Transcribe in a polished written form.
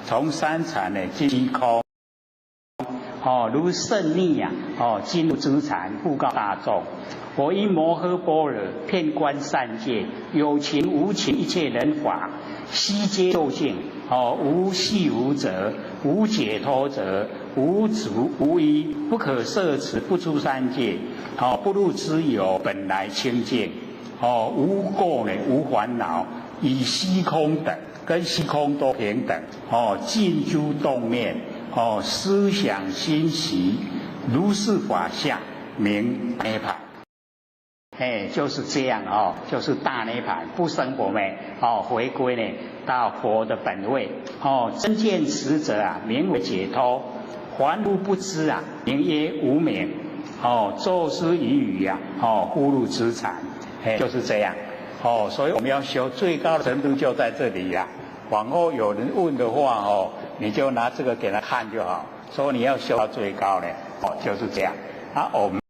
从三禅呢进虚空，如胜逆呀，进入资禅，布告大众。我因摩诃般若遍观三界，有情无情一切人法，悉皆究竟，无系无责，无解脱者，无足无依，不可摄持，不出三界，不入之有，本来清净，无垢呢，无烦恼，以虚空等，跟虚空都平等，尽诸动念，思想心习，如是法相，名涅槃。就是这样就是大涅槃，不生不灭，回归呢到佛的本位，真见实者啊，名为解脱；凡夫不知啊，名曰无明，作思语语啊，忽入资禅，就是这样，所以我们要修最高的程度就在这里呀。往后有人问的话你就拿这个给他看就好，说你要修到最高呢，就是这样。我们